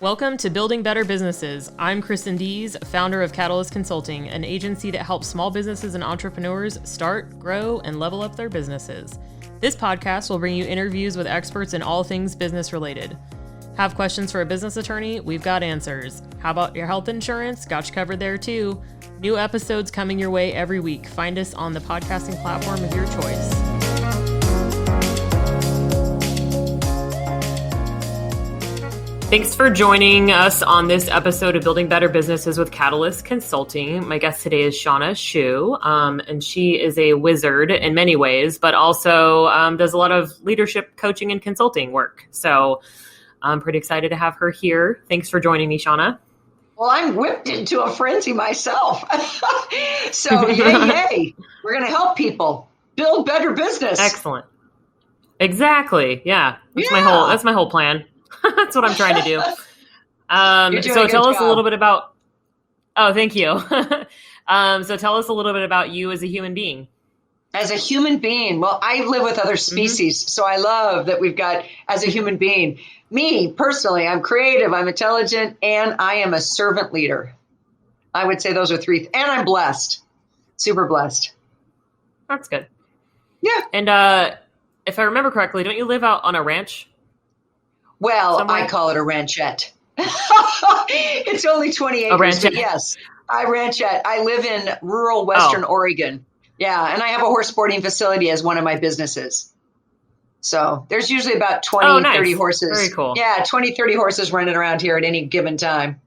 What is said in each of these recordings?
Welcome to Building Better Businesses. I'm Kristen Dees, founder of Catalyst Consulting, an agency that helps small businesses and entrepreneurs start, grow, and level up their businesses. This podcast will bring you interviews with experts in all things business related. Have questions for a business attorney? We've got answers. How about your health insurance? Got you covered there too. New episodes coming your way every week. Find us on the podcasting platform of your choice. Thanks for joining us on this episode of Building Better Businesses with Catalyst Consulting. My guest today is Shawna Schuh, and she is a wizard in many ways, but also does a lot of leadership coaching and consulting work. So I'm pretty excited to have her here. Thanks for joining me, Shawna. Well, I'm whipped into a frenzy myself. So yay. We're going to help people build better business. Excellent. Exactly. Yeah. That's my whole plan. That's what I'm trying to do. So tell us a little bit about, thank you. So tell us a little bit about you as a human being. As a human being, well, I live with other species, so I love that we've got, as a human being, me personally, I'm creative, I'm intelligent, and I am a servant leader. I would say those are three, and I'm blessed, super blessed. That's good. Yeah. And if I remember correctly, don't you live out on a ranch? Well, somewhere? I call it a ranchette. It's only 20 acres, but yes, I ranchette. I live in rural Western Oregon. Yeah, and I have a horse boarding facility as one of my businesses. So there's usually about 20, 30 horses. Very cool. Yeah, 20, 30 horses running around here at any given time.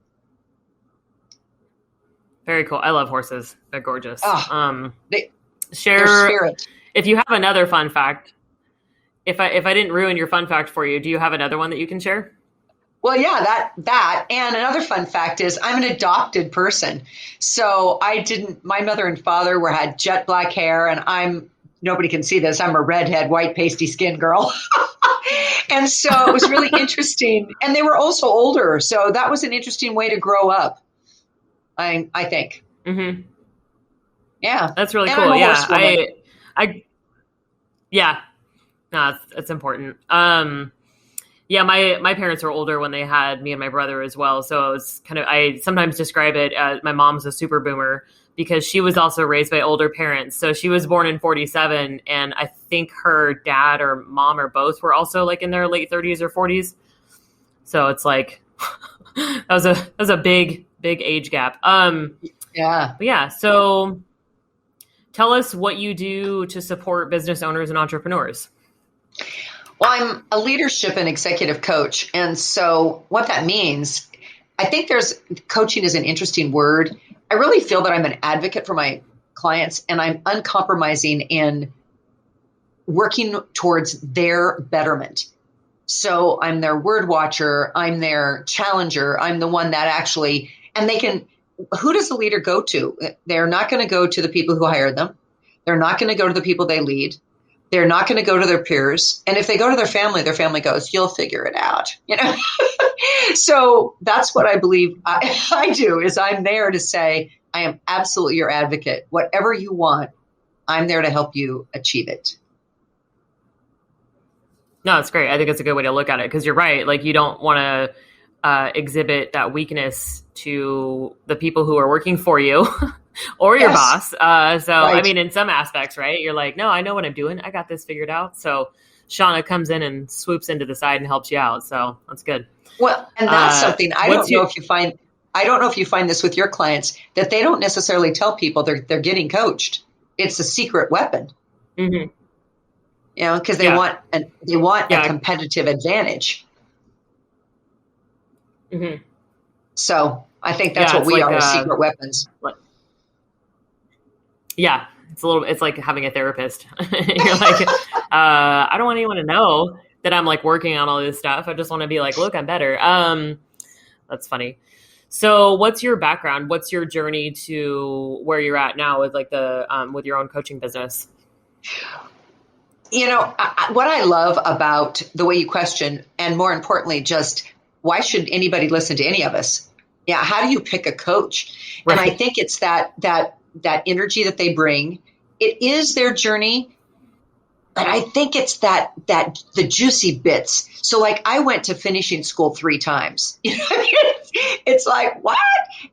Very cool. I love horses. They're gorgeous. They're Share spirit. If you have another fun fact. If I didn't ruin your fun fact for you, do you have another one that you can share? Well, yeah, that. And another fun fact is I'm an adopted person. So my mother and father had jet black hair, and nobody can see this. I'm a redhead, white pasty skin girl. And so it was really interesting. And they were also older. So that was an interesting way to grow up, I think. Mm-hmm. Yeah. That's really and cool. Yeah. Yeah. No, it's important. Yeah, my parents were older when they had me and my brother as well. So it was I sometimes describe it as my mom's a super boomer because she was also raised by older parents. So she was born in 1947, and I think her dad or mom or both were also like in their late 30s or 40s. So it's like that was a big age gap. Yeah. But yeah. So tell us what you do to support business owners and entrepreneurs. Well, I'm a leadership and executive coach. And so what that means, I think coaching is an interesting word. I really feel that I'm an advocate for my clients, and I'm uncompromising in working towards their betterment. So I'm their word watcher. I'm their challenger. I'm the one that actually, and who does the leader go to? They're not going to go to the people who hired them. They're not going to go to the people they lead. They're not going to go to their peers. And if they go to their family goes, you'll figure it out. So that's what I believe I do is I'm there to say, I am absolutely your advocate. Whatever you want, I'm there to help you achieve it. No, it's great. I think it's a good way to look at it because you're right. Like you don't want to exhibit that weakness to the people who are working for you. Or your boss. Right. I mean, in some aspects, right? You're like, no, I know what I'm doing. I got this figured out. So Shawna comes in and swoops into the side and helps you out. So that's good. Well, and that's something I don't know if you find this with your clients, that they don't necessarily tell people they're getting coached. It's a secret weapon. Mm-hmm. Because they want a competitive advantage. Mm-hmm. So I think that's what we are, secret weapons. Yeah, it's like having a therapist. You're like, I don't want anyone to know that I'm like working on all this stuff. I just want to be like, look, I'm better. That's funny. So what's your background? What's your journey to where you're at now with like with your own coaching business? What I love about the way you question, and more importantly, just why should anybody listen to any of us? Yeah. How do you pick a coach? Right. And I think it's that energy that they bring. It is their journey. But I think it's the juicy bits. So like I went to finishing school 3 times. You know what I mean? It's like, what?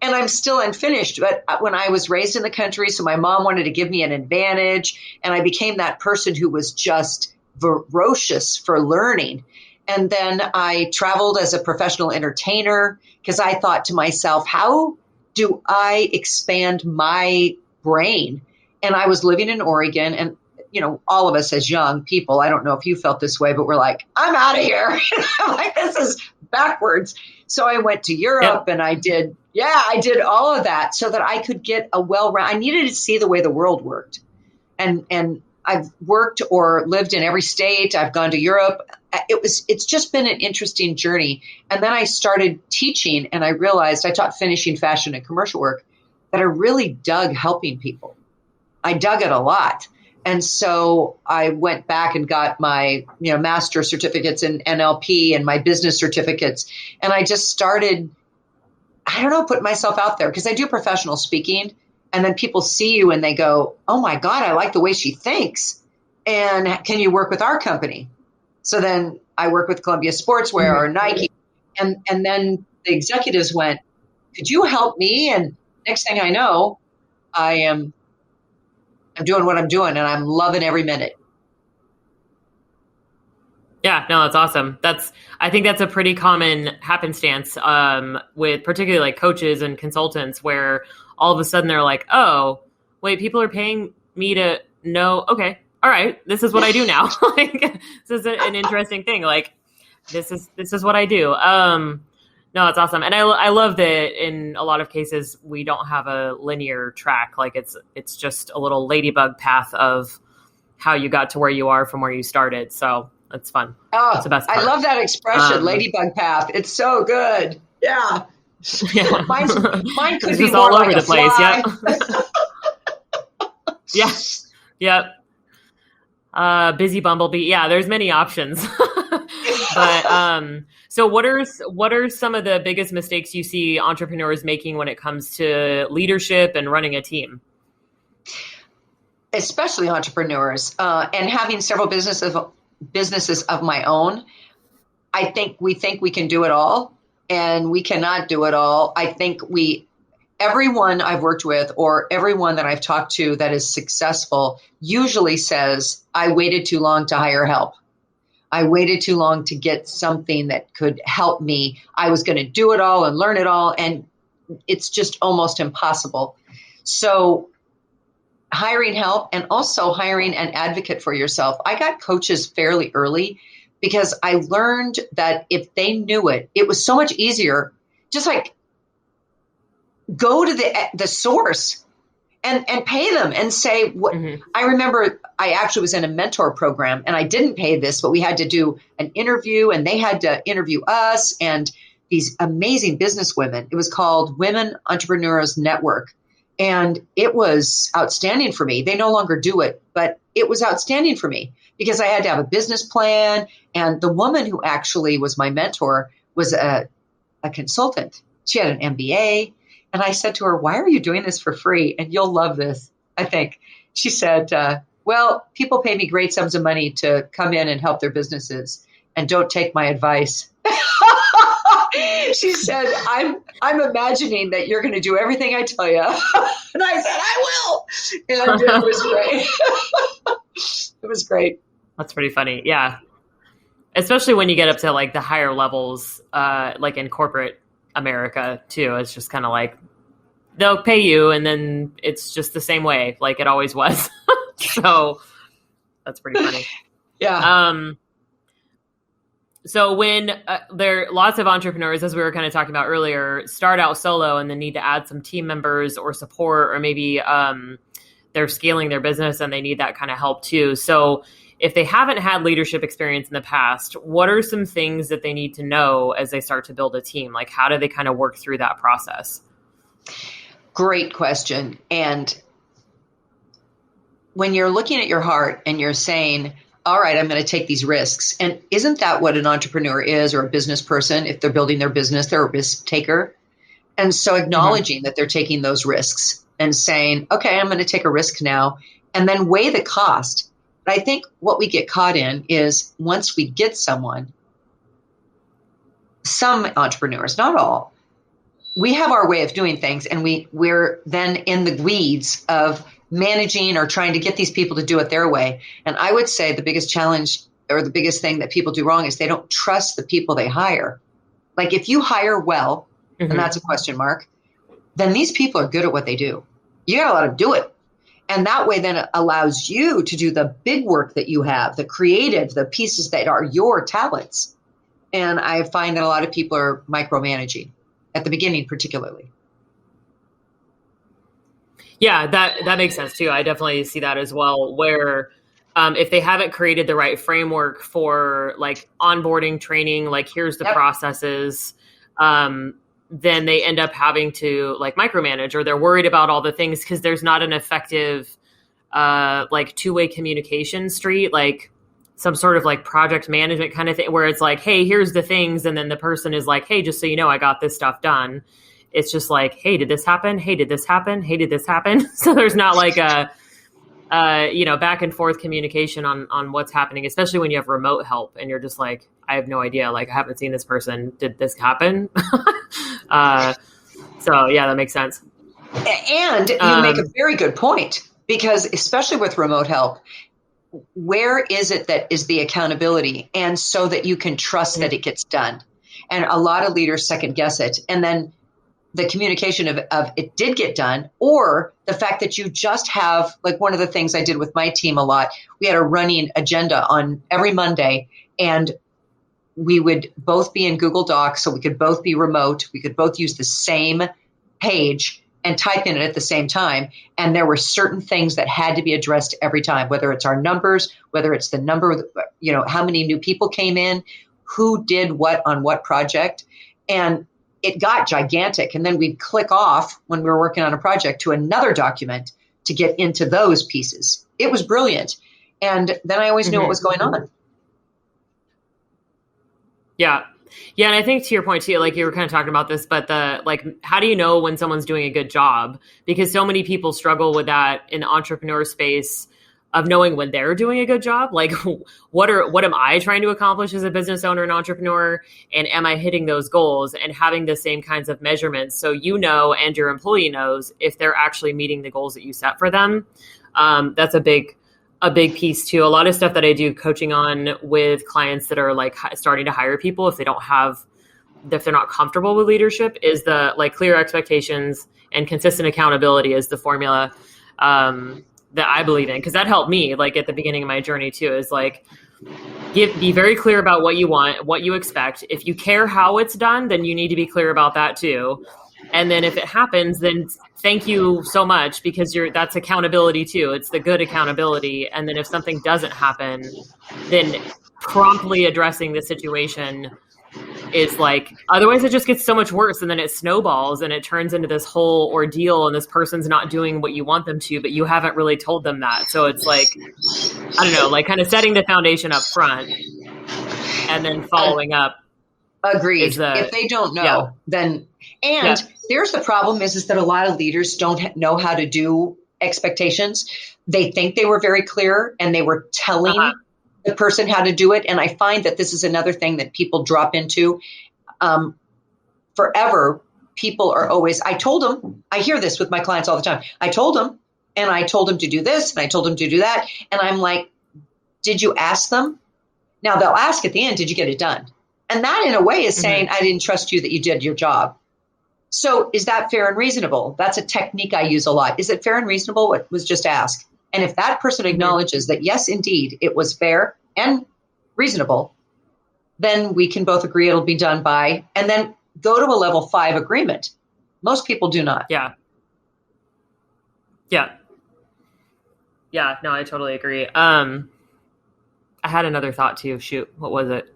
And I'm still unfinished. But when I was raised in the country, so my mom wanted to give me an advantage, and I became that person who was just voracious for learning. And then I traveled as a professional entertainer because I thought to myself, how do I expand my brain? And I was living in Oregon, and you know, all of us as young people, I don't know if you felt this way, but we're like, I'm out of here. I'm like, this is backwards. So I went to Europe and I did all of that so that I could get I needed to see the way the world worked. And I've worked or lived in every state. I've gone to Europe. It's just been an interesting journey. And then I started teaching, and I realized I taught finishing, fashion, and commercial work, that I really dug helping people. I dug it a lot. And so I went back and got my, master certificates in NLP and my business certificates. And I just started, putting myself out there, because I do professional speaking, and then people see you and they go, oh my God, I like the way she thinks. And can you work with our company? So then I work with Columbia Sportswear or Nike. And then the executives went, could you help me? And next thing I know, I'm doing what I'm doing, and I'm loving every minute. Yeah, no, that's awesome. I think that's a pretty common happenstance with particularly like coaches and consultants, where all of a sudden they're like, oh, wait, people are paying me to know. Okay. All right. This is what I do now. Like, this is an interesting thing. Like, this is what I do. No, it's awesome. And I love that in a lot of cases, we don't have a linear track. Like it's just a little ladybug path of how you got to where you are from where you started. So that's fun. Oh, that's the best part. I love that expression, ladybug path. It's so good. Yeah. Yeah. Mine could it's be just more all like over the place. Yep. Yep. Busy bumblebee. Yeah, there's many options. But so what are some of the biggest mistakes you see entrepreneurs making when it comes to leadership and running a team? Especially entrepreneurs and having several businesses of my own. I think we can do it all, and we cannot do it all. I think everyone I've worked with or everyone that I've talked to that is successful usually says, I waited too long to hire help. I waited too long to get something that could help me. I was going to do it all and learn it all, and it's just almost impossible. So hiring help, and also hiring an advocate for yourself. I got coaches fairly early because I learned that if they knew it, it was so much easier. Just like go to the source and pay them and say, what. I remember I actually was in a mentor program, and I didn't pay this, but we had to do an interview, and they had to interview us and these amazing businesswomen. It was called Women Entrepreneurs Network. And it was outstanding for me. They no longer do it, but it was outstanding for me because I had to have a business plan. And the woman who actually was my mentor was a consultant. She had an MBA. And I said to her, why are you doing this for free? And you'll love this, I think. She said, well, people pay me great sums of money to come in and help their businesses, and don't take my advice. She said, I'm imagining that you're going to do everything I tell you. And I said, I will. And it was great. It was great. That's pretty funny. Yeah. Especially when you get up to like the higher levels, like in corporate America too. It's just kind of like, they'll pay you and then it's just the same way like it always was. So that's pretty funny. Yeah. So when there are lots of entrepreneurs, as we were kind of talking about earlier, start out solo and then need to add some team members or support, or maybe they're scaling their business and they need that kind of help too. So if they haven't had leadership experience in the past, what are some things that they need to know as they start to build a team? Like, how do they kind of work through that process? Great question. And when you're looking at your heart and you're saying, all right, I'm going to take these risks. And isn't that what an entrepreneur is, or a business person? If they're building their business, they're a risk taker. And so acknowledging that they're taking those risks and saying, okay, I'm going to take a risk now, and then weigh the cost. But I think what we get caught in is once we get someone, some entrepreneurs, not all, we have our way of doing things, and we're then in the weeds of managing or trying to get these people to do it their way. And I would say the biggest challenge or the biggest thing that people do wrong is they don't trust the people they hire. Like if you hire well, and that's a question mark, then these people are good at what they do. You got to let them do it. And that way then it allows you to do the big work that you have, the creative, the pieces that are your talents. And I find that a lot of people are micromanaging at the beginning, particularly. Yeah, that makes sense too. I definitely see that as well, where if they haven't created the right framework for like onboarding training, like here's the processes, then they end up having to like micromanage, or they're worried about all the things because there's not an effective like two-way communication street, like some sort of like project management kind of thing where it's like, hey, here's the things. And then the person is like, hey, just so you know, I got this stuff done. It's just like, hey, did this happen? Hey, did this happen? Hey, did this happen? So there's not like a, back and forth communication on what's happening, especially when you have remote help and you're just like, I have no idea. Like, I haven't seen this person. Did this happen? So yeah, that makes sense. And you make a very good point, because especially with remote help, where is it that is the accountability? And so that you can trust that it gets done. And a lot of leaders second guess it. And then the communication of it did get done, or the fact that you just have, like one of the things I did with my team a lot, we had a running agenda on every Monday, and we would both be in Google Docs, so we could both be remote. We could both use the same page and type in it at the same time. And there were certain things that had to be addressed every time, whether it's our numbers, whether it's the number, how many new people came in, who did what on what project. And it got gigantic. And then we'd click off when we were working on a project to another document to get into those pieces. It was brilliant. And then I always knew what was going on. Yeah. Yeah. And I think to your point too, like you were kind of talking about this, but how do you know when someone's doing a good job? Because so many people struggle with that in the entrepreneur space of knowing when they're doing a good job. Like what am I trying to accomplish as a business owner and entrepreneur? And am I hitting those goals and having the same kinds of measurements? So, and your employee knows if they're actually meeting the goals that you set for them. That's a big piece too. A lot of stuff that I do coaching on with clients that are like starting to hire people, if they're not comfortable with leadership, is the like clear expectations and consistent accountability is the formula that I believe in. Cause that helped me like at the beginning of my journey too, is like, be very clear about what you want, what you expect. If you care how it's done, then you need to be clear about that too. And then if it happens, then thank you so much, because that's accountability too. It's the good accountability. And then if something doesn't happen, then promptly addressing the situation is like, otherwise it just gets so much worse. And then it snowballs and it turns into this whole ordeal, and this person's not doing what you want them to, but you haven't really told them that. So it's like, I don't know, like kind of setting the foundation up front and then following up. Agreed. If they don't know, then, there's the problem is that a lot of leaders don't know how to do expectations. They think they were very clear and they were telling the person how to do it. And I find that this is another thing that people drop into. Forever, people are always, I told them, I hear this with my clients all the time. I told them, and I told them to do this, and I told them to do that. And I'm like, did you ask them? Now they'll ask at the end, did you get it done? And that in a way is saying, I didn't trust you that you did your job. So is that fair and reasonable? That's a technique I use a lot. Is it fair and reasonable what was just asked? And if that person acknowledges that, yes, indeed, it was fair and reasonable, then we can both agree it'll be done by, and then go to a level 5 agreement. Most people do not. Yeah. Yeah. Yeah. No, I totally agree. I had another thought too. Shoot. What was it?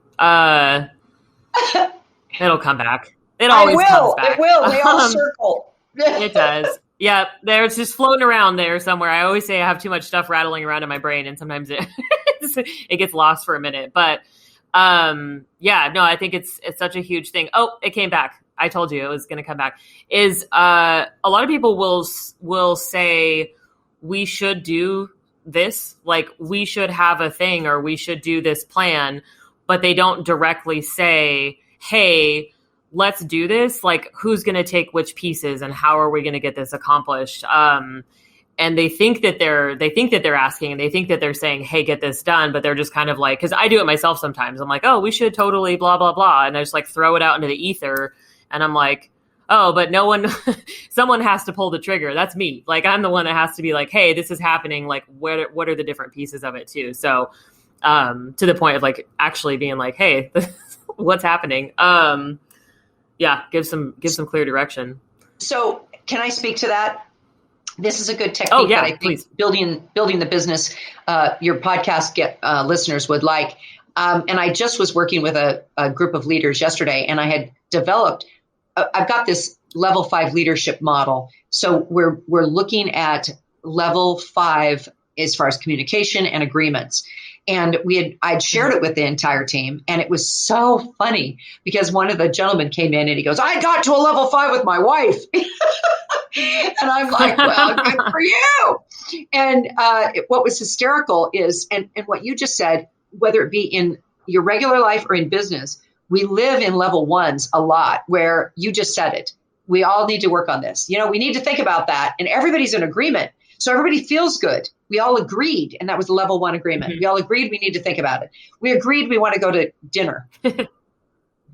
It'll come back. It always comes back. It will. They all circle. It does. Yeah. There's just floating around there somewhere. I always say I have too much stuff rattling around in my brain, and sometimes it gets lost for a minute. But I think it's such a huge thing. Oh, it came back. I told you it was going to come back. Is a lot of people will say we should do this, like we should have a thing or we should do this plan, but they don't directly say, hey, let's do this. Like, who's going to take which pieces and how are we going to get this accomplished? And they think that they're asking and they think that they're saying, hey, get this done. But they're just kind of like, because I do it myself sometimes. I'm like, oh, we should totally blah, blah, blah. And I just like throw it out into the ether. And I'm like, oh, but no one, someone has to pull the trigger. That's me. Like, I'm the one that has to be like, hey, this is happening. Like, what are the different pieces of it too? So to the point of like actually being like, hey, what's happening? Give some clear direction. So can I speak to that? This is a good technique that I think please. building the business, your podcast listeners would like. And I just was working with a group of leaders yesterday, and I had developed, I've got this level 5 leadership model. So we're looking at level 5 as far as communication and agreements. And I'd shared it with the entire team, and it was so funny because one of the gentlemen came in and he goes, I got to a level 5 with my wife. And I'm like, well, good for you. And what was hysterical is, and what you just said, whether it be in your regular life or in business, we live in level 1s a lot where you just said it. We all need to work on this. We need to think about that. And everybody's in agreement. So everybody feels good. We all agreed. And that was a level 1 agreement. Mm-hmm. We all agreed we need to think about it. We agreed we want to go to dinner.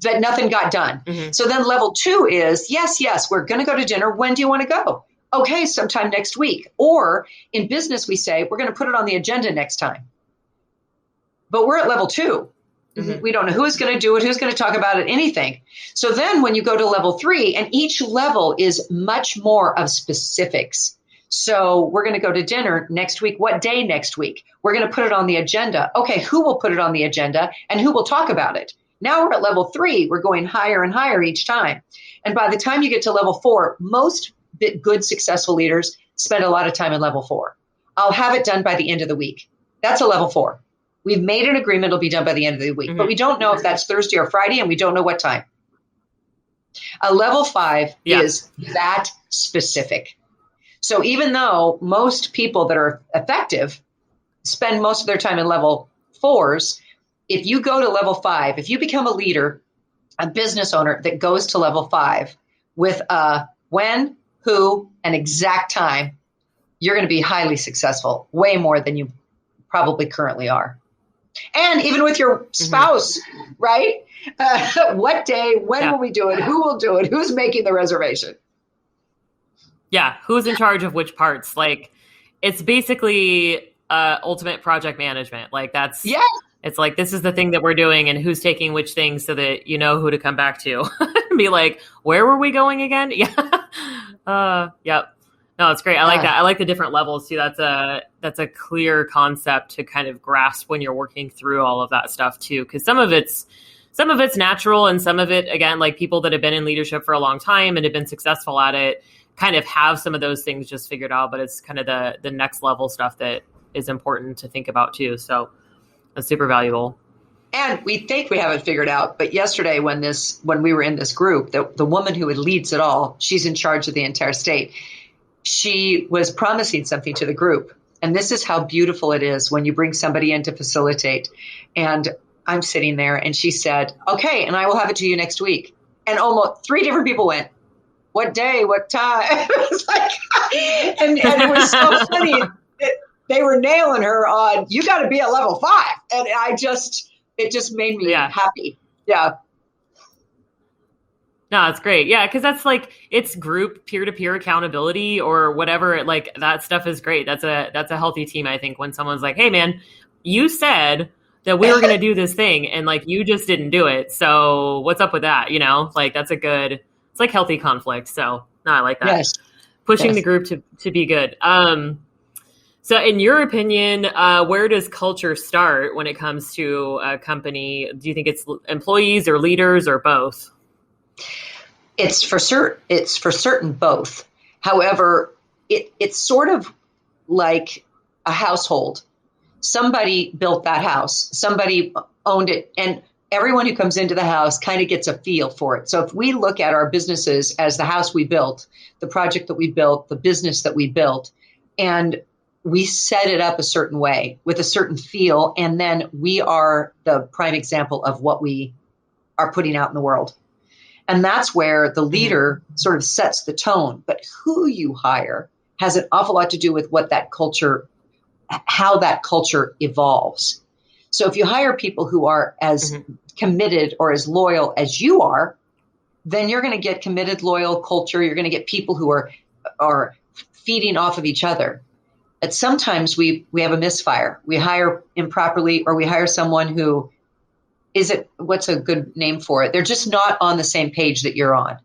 That nothing got done. Mm-hmm. So then level 2 is, yes, we're going to go to dinner. When do you want to go? Okay, sometime next week. Or in business, we say, we're going to put it on the agenda next time. But we're at level 2. Mm-hmm. We don't know who's going to do it, who's going to talk about it, anything. So then when you go to level 3, and each level is much more of specifics. So we're going to go to dinner next week. What day next week? We're going to put it on the agenda. Okay, who will put it on the agenda and who will talk about it? Now we're at level 3. We're going higher and higher each time. And by the time you get to level 4, most good, successful leaders spend a lot of time in level 4. I'll have it done by the end of the week. That's a level 4. We've made an agreement it'll be done by the end of the week, but we don't know if that's Thursday or Friday, and we don't know what time. A level 5 is that specific. So even though most people that are effective spend most of their time in level 4s, if you go to level 5, if you become a leader, a business owner that goes to level 5 with a when, who, and exact time, you're going to be highly successful, way more than you probably currently are. And even with your spouse, right? What day, when will we do it? Who will do it? Who's making the reservation? Yeah. Who's in charge of which parts? Like, it's basically ultimate project management. Like that's, it's like, this is the thing that we're doing and who's taking which things so that you know who to come back to. Be like, where were we going again? Yeah. Yep. No, it's great. I like that. I like the different levels too. That's a clear concept to kind of grasp when you're working through all of that stuff too. Cause some of it's natural and some of it, again, like people that have been in leadership for a long time and have been successful at it kind of have some of those things just figured out, but it's kind of the next level stuff that is important to think about too. So that's super valuable. And we think we have it figured out. But yesterday when we were in this group, the woman who leads it all, she's in charge of the entire state. She was promising something to the group. And this is how beautiful it is when you bring somebody in to facilitate. And I'm sitting there and she said, okay, and I will have it to you next week. And almost 3 different people went, what day, what time? It was like, and it was so funny. They were nailing her on, you got to be at level 5. And it just made me happy. Yeah. No, it's great. Yeah, because that's like, it's group peer-to-peer accountability or whatever. Like that stuff is great. That's a healthy team, I think, when someone's like, hey, man, you said that we were going to do this thing and like you just didn't do it. So what's up with that? Like that's it's like healthy conflict. So no, I like that. Yes. Pushing the group to be good. So in your opinion, where does culture start when it comes to a company? Do you think it's employees or leaders or both? It's for certain both. However, it's sort of like a household. Somebody built that house. Somebody owned it. And everyone who comes into the house kind of gets a feel for it. So if we look at our businesses as the house we built, the project that we built, the business that we built, and we set it up a certain way with a certain feel, and then we are the prime example of what we are putting out in the world. And that's where the leader sort of sets the tone. But who you hire has an awful lot to do with what that culture, how that culture evolves. So if you hire people who are as committed or as loyal as you are, then you're going to get committed, loyal culture. You're going to get people who are feeding off of each other. But sometimes we have a misfire. We hire improperly, or we hire someone who what's a good name for it? They're just not on the same page that you're on.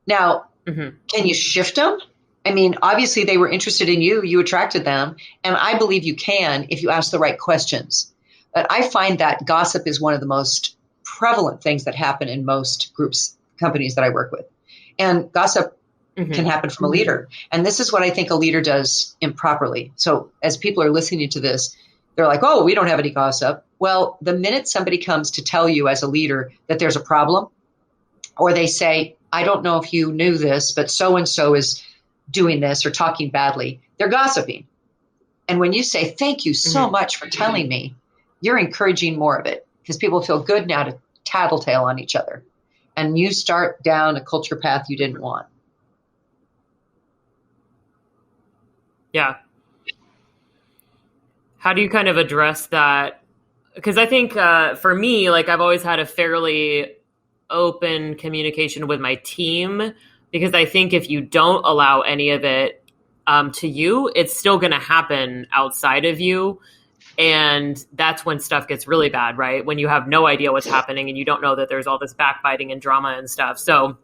Now, can you shift them? I mean, obviously they were interested in you. You attracted them. And I believe you can if you ask the right questions. But I find that gossip is one of the most prevalent things that happen in most companies that I work with. And gossip can happen from a leader. And this is what I think a leader does improperly. So as people are listening to this, they're like, oh, we don't have any gossip. Well, the minute somebody comes to tell you as a leader that there's a problem, or they say, I don't know if you knew this, but so-and-so is doing this or talking badly, they're gossiping. And when you say, thank you so much for telling me, you're encouraging more of it, because people feel good now to tattletale on each other. And you start down a culture path you didn't want. Yeah. How do you kind of address that? Because I think for me, like I've always had a fairly open communication with my team, because I think if you don't allow any of it to you, it's still going to happen outside of you. And that's when stuff gets really bad, right? When you have no idea what's happening and you don't know that there's all this backbiting and drama and stuff. So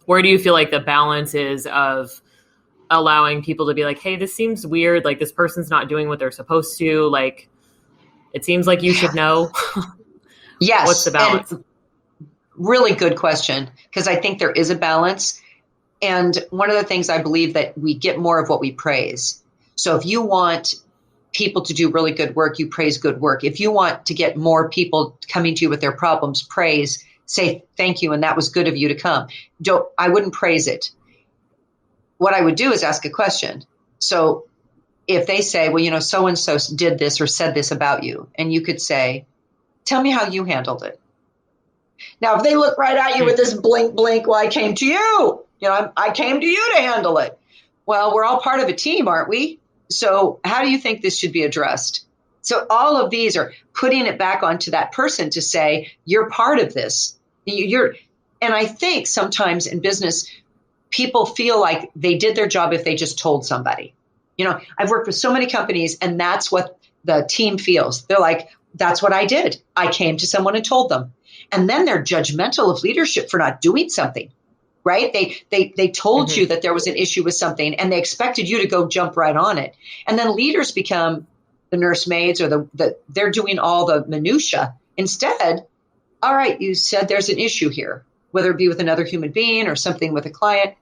where do you feel like the balance is of allowing people to be like, hey, this seems weird. Like this person's not doing what they're supposed to. Like, it seems like you should know. Yes. What's the balance? And really good question, because I think there is a balance. And one of the things I believe that we get more of what we praise. So if you want people to do really good work, you praise good work. If you want to get more people coming to you with their problems, praise, say thank you, and that was good of you to come. I wouldn't praise it. What I would do is ask a question. So if they say, well, so-and-so did this or said this about you, and you could say, tell me how you handled it. Now, if they look right at you with this blink, well, I came to you. I came to you to handle it. Well, we're all part of a team, aren't we? So how do you think this should be addressed? So all of these are putting it back onto that person to say, you're part of this. And I think sometimes in business, people feel like they did their job if they just told somebody. I've worked with so many companies, and that's what the team feels. They're like, that's what I did. I came to someone and told them. And then they're judgmental of leadership for not doing something, right? They told you that there was an issue with something, and they expected you to go jump right on it. And then leaders become the nursemaids, or they're doing all the minutia. Instead, all right, you said there's an issue here, whether it be with another human being or something with a client.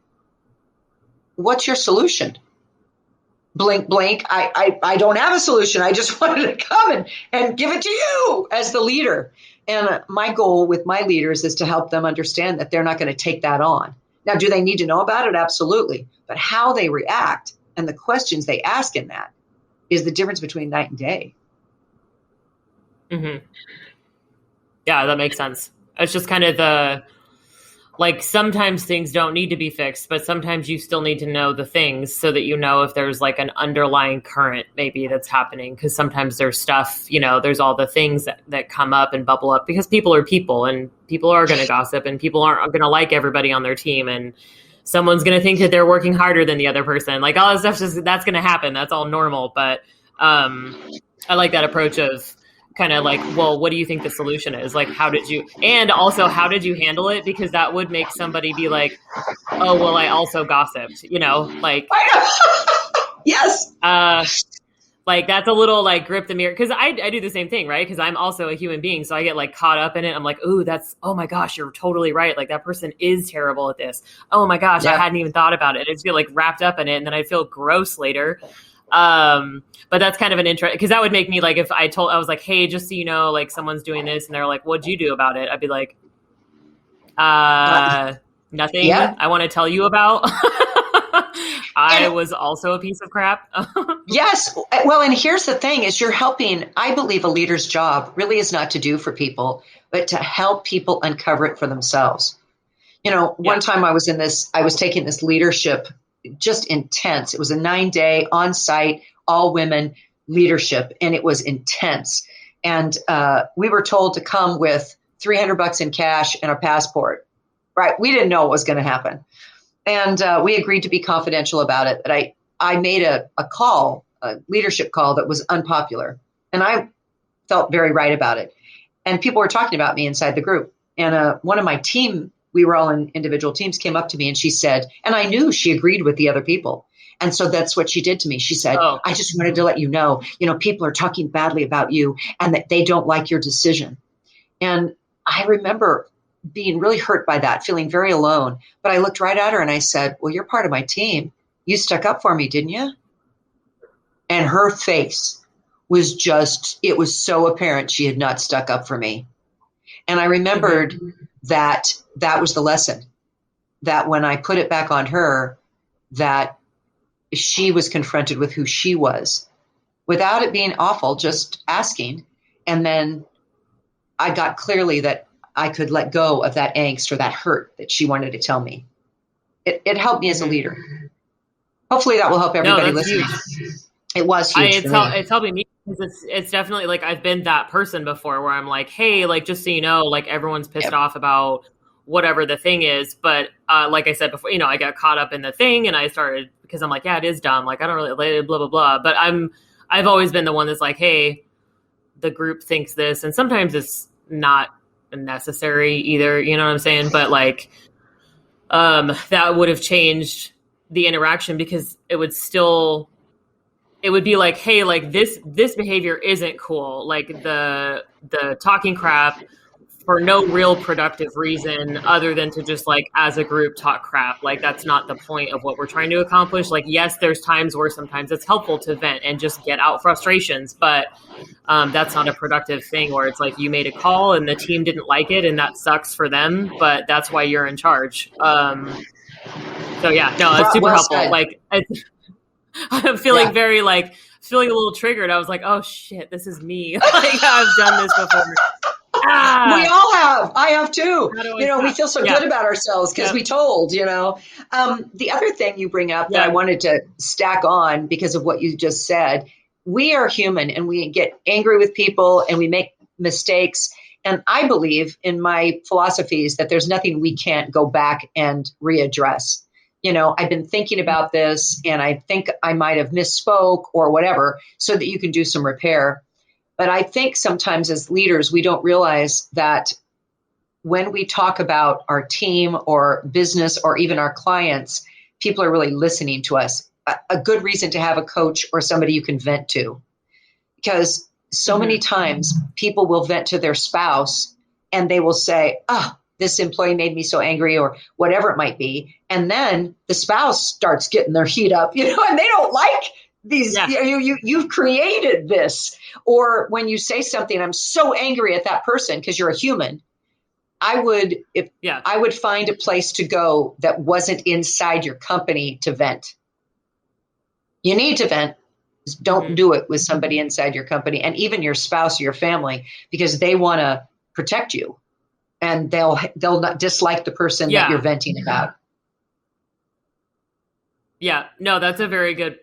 What's your solution? Blink. I don't have a solution. I just wanted to come and give it to you as the leader. And my goal with my leaders is to help them understand that they're not going to take that on. Now, do they need to know about it? Absolutely. But how they react and the questions they ask in that is the difference between night and day. Yeah, that makes sense. It's just kind of sometimes things don't need to be fixed, but sometimes you still need to know the things so that you know if there's like an underlying current maybe that's happening. Because sometimes there's stuff, there's all the things that come up and bubble up, because people are people, and people are going to gossip, and people aren't going to like everybody on their team, and someone's going to think that they're working harder than the other person. Like all that stuff, that's going to happen. That's all normal. But I like that approach of kind of like, well, what do you think the solution is? Like, how did you handle it? Because that would make somebody be like, oh, well, I also gossiped, like, yes. Like that's a little like grip the mirror. Cause I do the same thing, right? Cause I'm also a human being. So I get like caught up in it. I'm like, oh my gosh, you're totally right. Like that person is terrible at this. Oh my gosh, I hadn't even thought about it. I just feel like wrapped up in it. And then I feel gross later. But that's kind of an interest, because that would make me like, if I was like, hey, just so you know, like someone's doing this, and they're like, what'd you do about it? I'd be like, nothing. I want to tell you about. I was also a piece of crap. Yes. Well, and here's the thing is you're helping. I believe a leader's job really is not to do for people, but to help people uncover it for themselves. One time I was taking this leadership, just intense. It was a 9-day on-site, all women leadership, and it was intense. And we were told to come with $300 in cash and a passport. Right? We didn't know what was going to happen, and we agreed to be confidential about it. But I made a leadership call that was unpopular, and I felt very right about it. And people were talking about me inside the group. And one of my team, we were all in individual teams, came up to me and she said, and I knew she agreed with the other people. And so that's what she did to me. She said, I just wanted to let you know, people are talking badly about you and that they don't like your decision. And I remember being really hurt by that, feeling very alone. But I looked right at her and I said, well, you're part of my team. You stuck up for me, didn't you? And her face was it was so apparent she had not stuck up for me. And I remembered that was the lesson, that when I put it back on her, that she was confronted with who she was without it being awful, just asking. And then I got clearly that I could let go of that angst or that hurt that she wanted to tell me. It helped me as a leader. Hopefully that will help everybody listening. Huge. It was huge. It's helping me because it's definitely like I've been that person before where I'm like, hey, like, just so you know, like everyone's pissed off about whatever the thing is. But like I said before, I got caught up in the thing and I started because I'm like, yeah, it is dumb. Like, I don't really blah, blah, blah. But I've always been the one that's like, hey, the group thinks this. And sometimes it's not necessary either. You know what I'm saying? But like, that would have changed the interaction because it would be like, hey, like this behavior isn't cool. Like the talking crap for no real productive reason other than to just like as a group talk crap. Like that's not the point of what we're trying to accomplish. Like, yes, there's times where sometimes it's helpful to vent and just get out frustrations, but that's not a productive thing where it's like you made a call and the team didn't like it and that sucks for them, but that's why you're in charge. So yeah, no, it's super helpful. Said. Like I'm feeling feeling a little triggered. I was like, oh shit, this is me. Like I've done this before. We all have. I have too. We feel so good about ourselves because we told, The other thing you bring up that I wanted to stack on because of what you just said, we are human and we get angry with people and we make mistakes. And I believe in my philosophies that there's nothing we can't go back and readdress. I've been thinking about this and I think I might have misspoke or whatever so that you can do some repair. But I think sometimes as leaders, we don't realize that when we talk about our team or business or even our clients, people are really listening to us. A good reason to have a coach or somebody you can vent to. Because so many times people will vent to their spouse and they will say, this employee made me so angry or whatever it might be. And then the spouse starts getting their heat up, and they don't like these, you've created this. Or when you say something, I'm so angry at that person because you're a human. I would find a place to go that wasn't inside your company to vent. You need to vent. Just don't do it with somebody inside your company and even your spouse or your family because they want to protect you and they'll not dislike the person that you're venting about. Yeah, no, that's a very good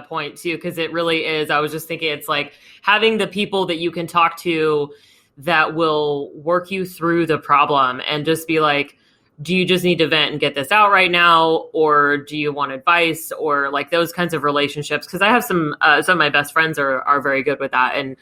point too, because it really is. I was just thinking it's like having the people that you can talk to that will work you through the problem and just be like, do you just need to vent and get this out right now? Or do you want advice or like those kinds of relationships? Because I have some of my best friends are very good with that. And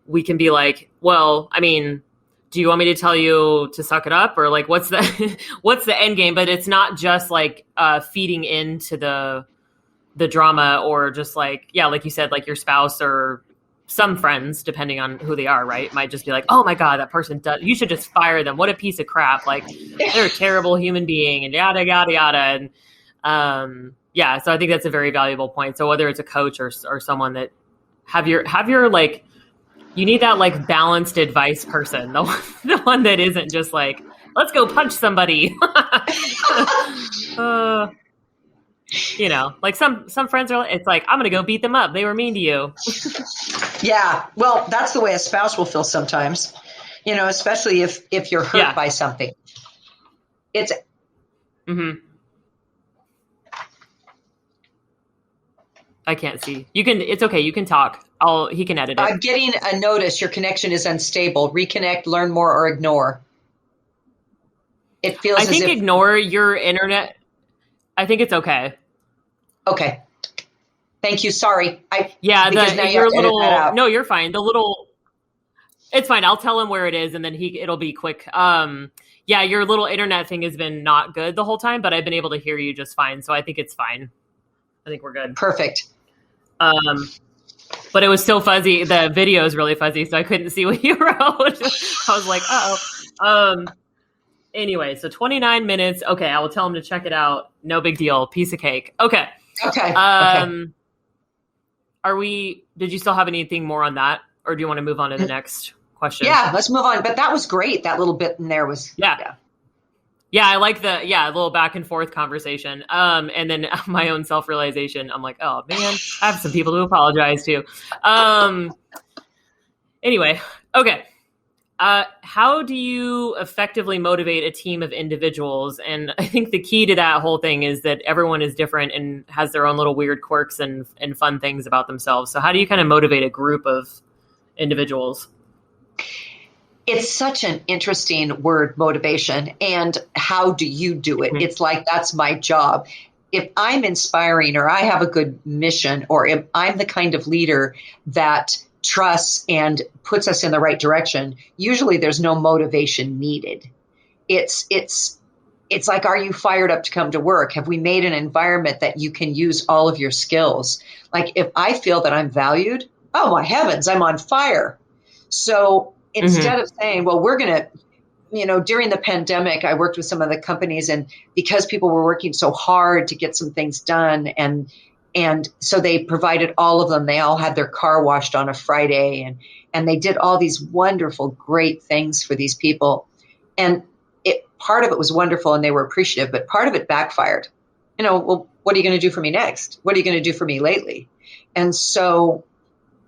we can be like, well, I mean, do you want me to tell you to suck it up? Or like, what's the end game? But it's not just like feeding into the drama or just like, like you said, like your spouse or some friends, depending on who they are, right? Might just be like, oh my God, that person you should just fire them. What a piece of crap. Like they're a terrible human being and yada, yada, yada. And so I think that's a very valuable point. So whether it's a coach or someone that have your like, you need that like balanced advice person, the one that isn't just like, let's go punch somebody. Like some friends are, it's like, I'm going to go beat them up. They were mean to you. Yeah. Well, that's the way a spouse will feel sometimes, especially if you're hurt by something. It's, I can't see. It's okay. You can talk. He can edit it. I'm getting a notice. Your connection is unstable. Reconnect, learn more, or ignore. It feels I think ignore your internet. I think it's okay. Okay. Thank you. Sorry. Your little, no, you're fine. It's fine. I'll tell him where it is and then it'll be quick. Your little internet thing has been not good the whole time, but I've been able to hear you just fine. So I think it's fine. I think we're good. Perfect. But it was so fuzzy. The video is really fuzzy, so I couldn't see what you wrote. I was like, uh-oh. Anyway, so 29 minutes. Okay, I will tell him to check it out. No big deal. Piece of cake. Okay. Okay. Did you still have anything more on that? Or do you want to move on to the next question? Yeah, let's move on. But that was great. That little bit in there was. Yeah, I like the little back and forth conversation. And then my own self-realization. I'm like, oh man, I have some people to apologize to. Anyway, okay. How do you effectively motivate a team of individuals? And I think the key to that whole thing is that everyone is different and has their own little weird quirks and fun things about themselves. So how do you kind of motivate a group of individuals? It's such an interesting word, motivation. And how do you do it? It's like, that's my job. If I'm inspiring or I have a good mission, or if I'm the kind of leader that trusts and puts us in the right direction, usually there's no motivation needed. It's like, are you fired up to come to work? Have we made an environment that you can use all of your skills? Like, if I feel that I'm valued, oh my heavens, I'm on fire. So instead of saying, well, we're going to, during the pandemic, I worked with some of the companies, and because people were working so hard to get some things done, and so they provided all of them. They all had their car washed on a Friday, and they did all these wonderful, great things for these people. And part of it was wonderful and they were appreciative, but part of it backfired. Well, what are you going to do for me next? What are you going to do for me lately? And so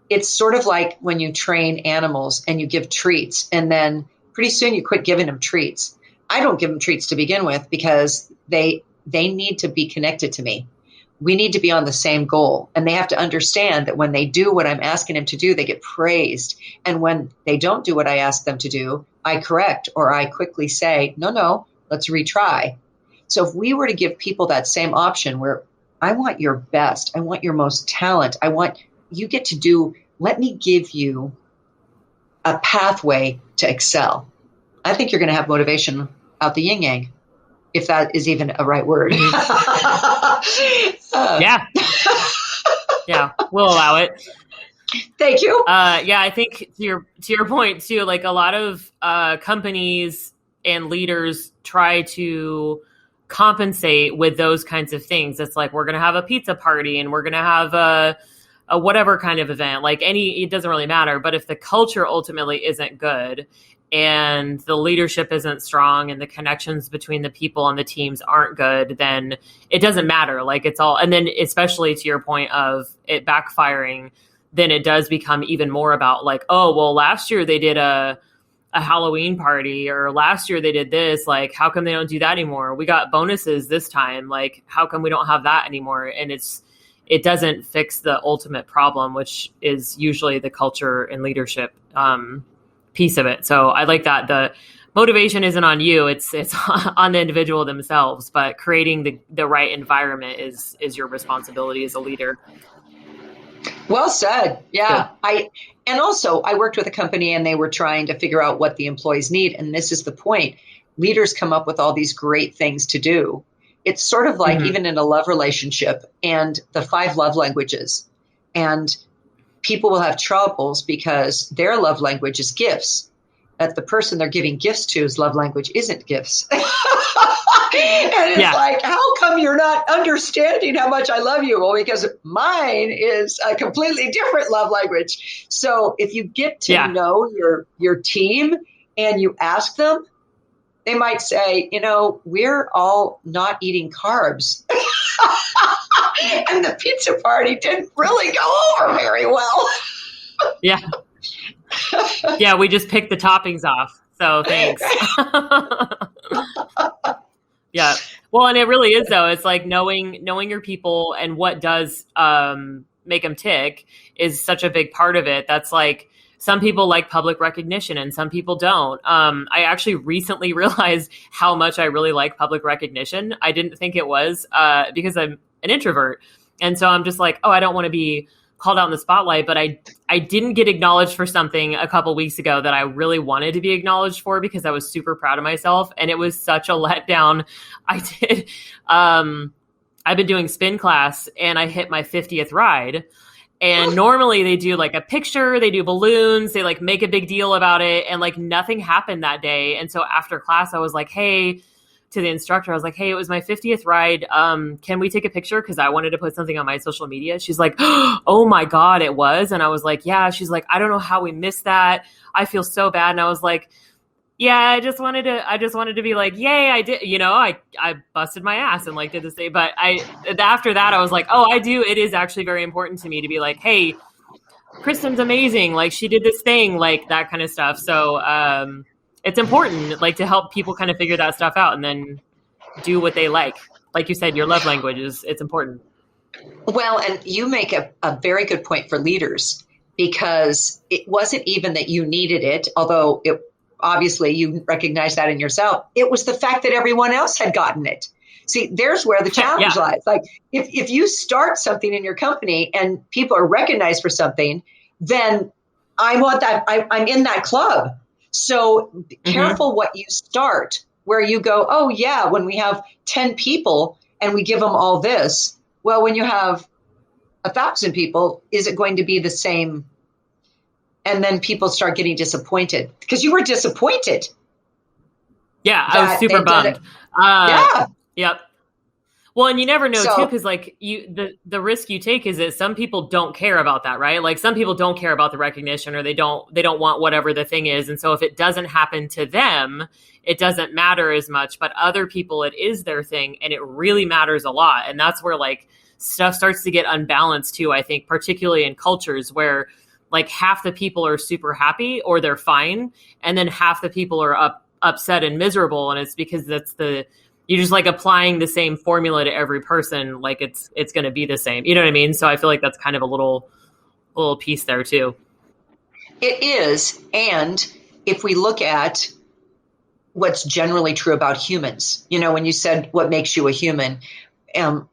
it's sort of like when you train animals and you give treats, and then pretty soon you quit giving them treats. I don't give them treats to begin with because they need to be connected to me. We need to be on the same goal, and they have to understand that when they do what I'm asking them to do, they get praised. And when they don't do what I ask them to do, I correct, or I quickly say, no, let's retry. So if we were to give people that same option where I want your best, I want your most talent, let me give you a pathway to excel. I think you're going to have motivation out the yin yang, if that is even a right word. Yeah, we'll allow it. Thank you. I think to your point too, like a lot of companies and leaders try to compensate with those kinds of things. It's like, we're going to have a pizza party and we're going to have a whatever kind of event, it doesn't really matter. But if the culture ultimately isn't good and the leadership isn't strong and the connections between the people on the teams aren't good, then it doesn't matter. And then especially to your point of it backfiring, then it does become even more about last year they did a Halloween party, or last year they did this, how come they don't do that anymore? We got bonuses this time. How come we don't have that anymore? And it doesn't fix the ultimate problem, which is usually the culture and leadership piece of it. So I like that the motivation isn't on you; it's on the individual themselves. But creating the right environment is your responsibility as a leader. Well said. Yeah. I worked with a company, and they were trying to figure out what the employees need. And this is the point: leaders come up with all these great things to do. It's sort of like even in a love relationship and the 5 love languages. And people will have troubles because their love language is gifts. That the person they're giving gifts to's love language isn't gifts. And it's like, how come you're not understanding how much I love you? Well, because mine is a completely different love language. So if you get to know your team and you ask them, they might say, we're all not eating carbs. And the pizza party didn't really go over very well. Yeah. Yeah, we just picked the toppings off. So thanks. Yeah. Well, and it really is though. It's like knowing your people and what does make them tick is such a big part of it. That's like some people like public recognition and some people don't. I actually recently realized how much I really like public recognition. I didn't think it was because I'm an introvert. And so I'm just like, oh, I don't want to be called out in the spotlight, but I didn't get acknowledged for something a couple weeks ago that I really wanted to be acknowledged for because I was super proud of myself. And it was such a letdown. I've been doing spin class and I hit my 50th ride. And normally they do like a picture, they do balloons, they like make a big deal about it. And like nothing happened that day. And so after class, I was like, hey, to the instructor, I was like, hey, it was my 50th ride. Can we take a picture? Because I wanted to put something on my social media. She's like, oh my God, it was. And I was like, yeah. She's like, I don't know how we missed that. I feel so bad. And I was like, yeah, I just wanted to be like, yay, I did, I busted my ass and like did this thing. But after that, I was like, oh, I do. It is actually very important to me to be like, hey, Kristen's amazing. Like she did this thing, like that kind of stuff. So, it's important, like, to help people kind of figure that stuff out and then do what they like. Like you said, your love language it's important. Well, and you make a very good point for leaders because it wasn't even that you needed it, although obviously you recognize that in yourself. It was the fact that everyone else had gotten it. See, there's where the challenge lies. Like if you start something in your company and people are recognized for something, then I want that. I'm in that club. So be careful what you start, where you go, oh, yeah, when we have 10 people and we give them all this. Well, when you have 1,000 people, is it going to be the same? And then people start getting disappointed because you were disappointed. Yeah, I was super bummed. Yeah. Yep. Well, and you never know too, because like the risk you take is that some people don't care about that, right? Like some people don't care about the recognition, or they don't want whatever the thing is, and so if it doesn't happen to them, it doesn't matter as much. But other people, it is their thing, and it really matters a lot. And that's where like stuff starts to get unbalanced too. I think particularly in cultures where like half the people are super happy or they're fine, and then half the people are upset and miserable, and it's because you're just like applying the same formula to every person. Like it's going to be the same. You know what I mean? So I feel like that's kind of a little piece there too. It is. And if we look at what's generally true about humans, when you said what makes you a human, and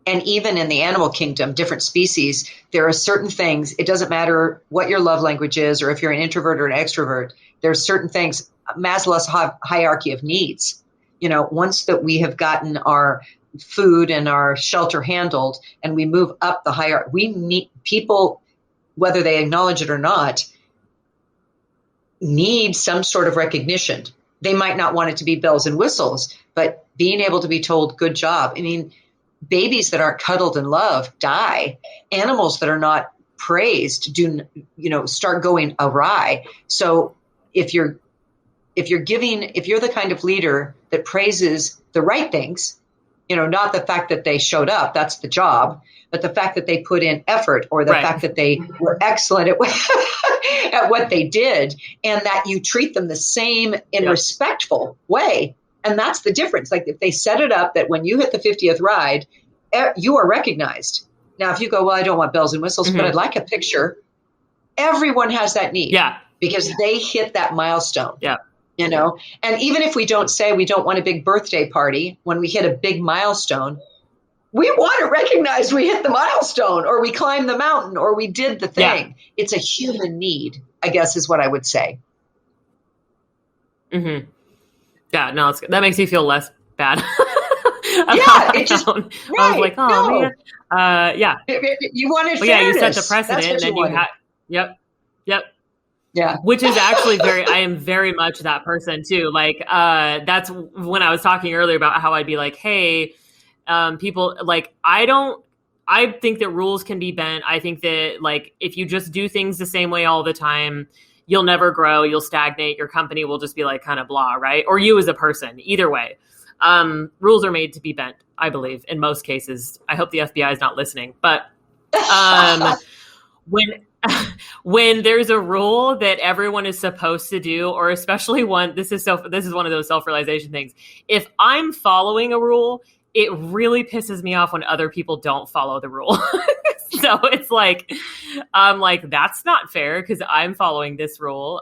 even in the animal kingdom, different species, there are certain things. It doesn't matter what your love language is, or if you're an introvert or an extrovert, there are certain things, Maslow's hierarchy of needs. Once that we have gotten our food and our shelter handled and we move up the hierarchy, we need people, whether they acknowledge it or not, need some sort of recognition. They might not want it to be bells and whistles, but being able to be told, good job. I mean, babies that aren't cuddled and loved die. Animals that are not praised start going awry. So if you're the kind of leader that praises the right things, not the fact that they showed up, that's the job, but the fact that they put in effort, or the fact that they were excellent at what they did, and that you treat them the same in respectful way. And that's the difference. Like if they set it up that when you hit the 50th ride, you are recognized. Now, if you go, well, I don't want bells and whistles, but I'd like a picture. Everyone has that need because they hit that milestone. Yeah. And even if we don't say we don't want a big birthday party, when we hit a big milestone, we want to recognize we hit the milestone, or we climbed the mountain, or we did the thing. Yeah. It's a human need, I guess, is what I would say. Mm-hmm. Yeah, no, that makes you feel less bad. It just, right, I was like, oh, man. You wanted fairness. Yeah, you set the precedent, and then you had, yep. Yeah. Which is actually I am very much that person too. Like, that's when I was talking earlier about how I'd be like, hey, people, like, I think that rules can be bent. I think that like, if you just do things the same way all the time, you'll never grow, you'll stagnate, your company will just be like kind of blah, right? Or you as a person, either way. Rules are made to be bent. I believe in most cases. I hope the FBI is not listening, but when when there's a rule that everyone is supposed to do, or especially one, this is one of those self-realization things. If I'm following a rule, it really pisses me off when other people don't follow the rule. So it's like, I'm like, that's not fair because I'm following this rule.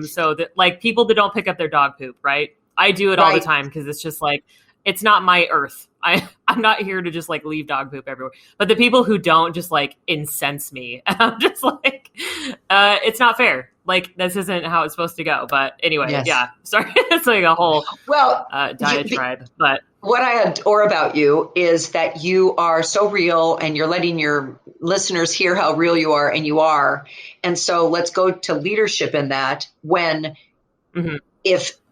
So that, like, people that don't pick up their dog poop, right? I do it all the time because it's just like, it's not my earth. I'm not here to just like leave dog poop everywhere. But the people who don't just like incense me. And I'm just like, it's not fair. Like, this isn't how it's supposed to go. But anyway, yeah, sorry. It's like a whole diatribe. But what I adore about you is that you are so real and you're letting your listeners hear how real you are, and you are. And so let's go to leadership in that. When,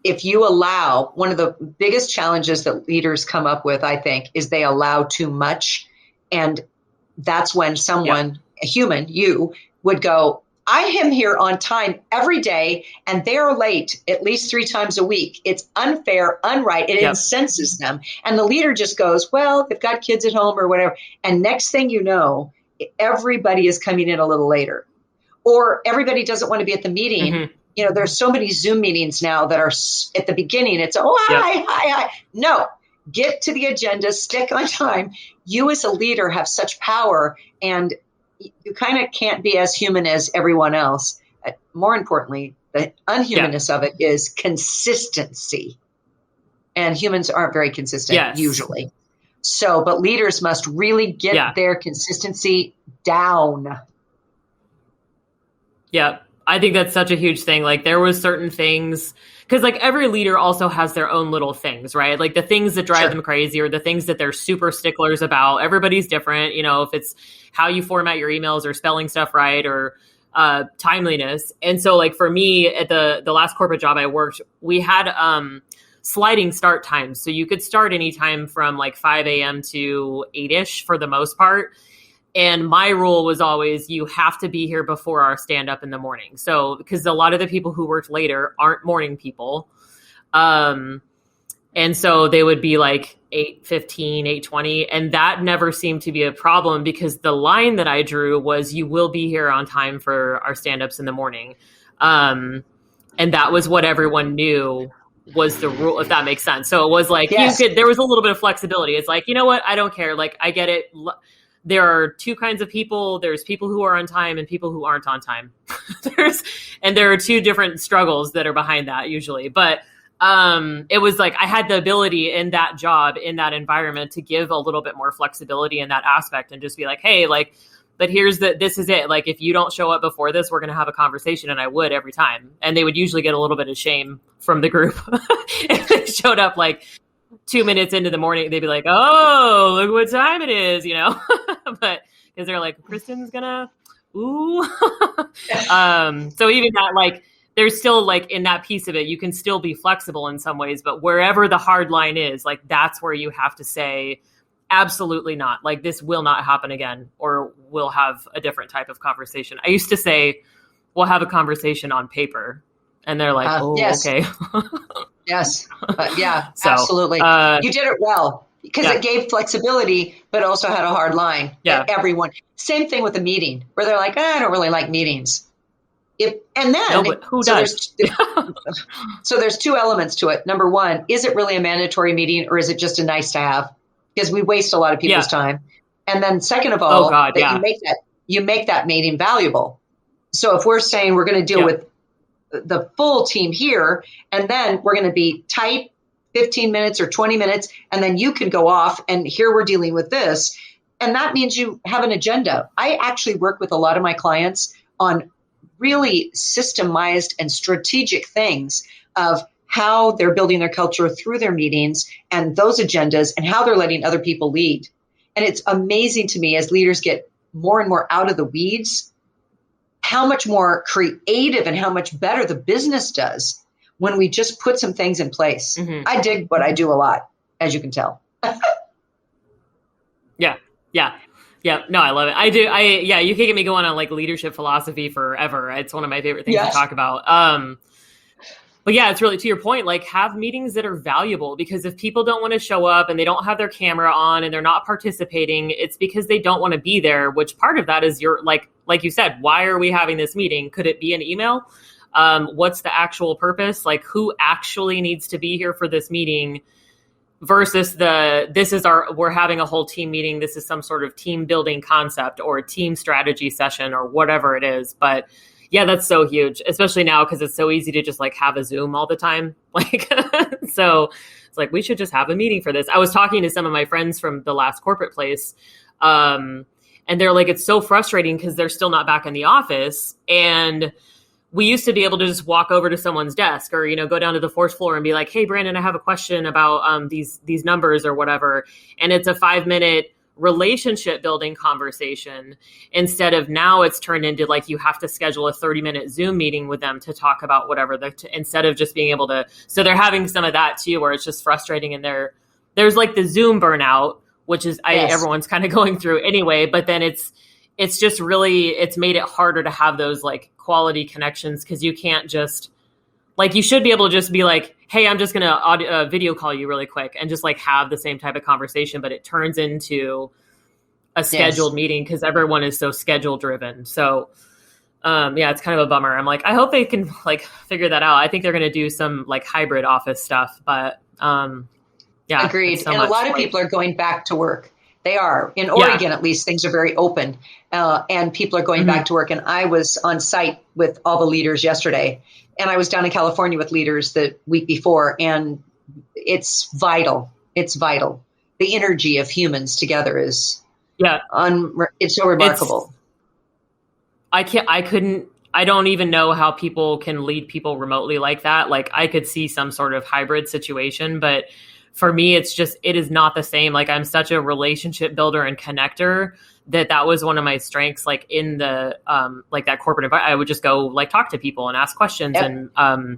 if you allow, one of the biggest challenges that leaders come up with, I think, is they allow too much. And that's when someone, a human, you, would go, I am here on time every day and they're late at least 3 times a week. It's unfair, unright. It incenses them. And the leader just goes, well, they've got kids at home or whatever. And next thing you know, everybody is coming in a little later, or everybody doesn't want to be at the meeting. You know, there's so many Zoom meetings now that are at the beginning. It's, hi. No, get to the agenda, stick on time. You as a leader have such power, and you kind of can't be as human as everyone else. More importantly, the unhumanness of it is consistency. And humans aren't very consistent usually. So, but leaders must really get their consistency down. Yeah. I think that's such a huge thing. Like, there was certain things, because like every leader also has their own little things, right? Like the things that drive them crazy, or the things that they're super sticklers about. Everybody's different, you know, if it's how you format your emails or spelling stuff right, or timeliness. And so like for me at the last corporate job I worked, we had sliding start times. So you could start anytime from like 5 a.m. to 8-ish for the most part. And my rule was always, you have to be here before our stand up in the morning. So, because a lot of the people who worked later aren't morning people. And so they would be like 8:15, 8:20. And that never seemed to be a problem, because the line that I drew was, you will be here on time for our stand-ups in the morning. And that was what everyone knew was the rule, if that makes sense. So it was like, there was a little bit of flexibility. It's like, you know what? I don't care. Like, I get it. There are 2 kinds of people. There's people who are on time and people who aren't on time. There are 2 different struggles that are behind that usually. But it was like, I had the ability in that job, in that environment, to give a little bit more flexibility in that aspect, and just be like, hey, like, but this is it. Like, if you don't show up before this, we're going to have a conversation. And I would every time. And they would usually get a little bit of shame from the group if they showed up like 2 minutes into the morning. They'd be like, oh, look what time it is, you know? But because they're like, Kristen's gonna, ooh. So even that, like, there's still like, in that piece of it, you can still be flexible in some ways, but wherever the hard line is, like, that's where you have to say, absolutely not. Like, this will not happen again, or we'll have a different type of conversation. I used to say, we'll have a conversation on paper. And they're like, okay. Yes. So, absolutely. You did it well, because it gave flexibility, but also had a hard line. Everyone. Same thing with a meeting, where they're like, I don't really like meetings. Who does? So there's 2 elements to it. Number 1, is it really a mandatory meeting, or is it just a nice to have? Because we waste a lot of people's time. And then second of all, you make that meeting valuable. So if we're saying we're going to deal with the full team here, and then we're going to be tight 15 minutes or 20 minutes, and then you can go off, and here we're dealing with this. And that means you have an agenda. I actually work with a lot of my clients on really systemized and strategic things of how they're building their culture through their meetings and those agendas, and how they're letting other people lead. And it's amazing to me, as leaders get more and more out of the weeds, how much more creative and how much better the business does when we just put some things in place. I dig what I do a lot, as you can tell. Yeah. No, I love it. I do. You can get me going on like leadership philosophy forever. It's one of my favorite things to talk about. But yeah, it's really to your point, like have meetings that are valuable, because if people don't want to show up and they don't have their camera on and they're not participating, it's because they don't want to be there, which part of that is your, like you said, why are we having this meeting? Could it be an email? What's the actual purpose? Like who actually needs to be here for this meeting versus we're having a whole team meeting. This is some sort of team building concept or a team strategy session or whatever it is. But yeah, that's so huge, especially now because it's so easy to just like have a Zoom all the time. Like, so it's like, we should just have a meeting for this. I was talking to some of my friends from the last corporate place, and they're like, it's so frustrating because they're still not back in the office. And we used to be able to just walk over to someone's desk or, go down to the fourth floor and be like, hey, Brandon, I have a question about these numbers or whatever. And it's a 5-minute relationship building conversation instead of now it's turned into like you have to schedule a 30-minute Zoom meeting with them to talk about whatever instead of just being able to. So they're having some of that too, where it's just frustrating, and there's like the Zoom burnout, which is everyone's kind of going through anyway. But then it's just really, it's made it harder to have those like quality connections, because you can't just like, you should be able to just be like, hey, I'm just going to video call you really quick and just like have the same type of conversation. But it turns into a scheduled meeting because everyone is so schedule driven. So yeah, it's kind of a bummer. I'm like, I hope they can like figure that out. I think they're going to do some like hybrid office stuff, but yeah. Agreed. And a lot of people are going back to work. They are. In Oregon, at least, things are very open, and people are going back to work. And I was on site with all the leaders yesterday, and I was down in California with leaders the week before, and it's vital. It's vital. The energy of humans together is it's so remarkable. I don't even know how people can lead people remotely like that. Like I could see some sort of hybrid situation, but for me, it is not the same. Like I'm such a relationship builder and connector that was one of my strengths. Like in the, like that corporate environment, I would just go like talk to people and ask questions. Yep. And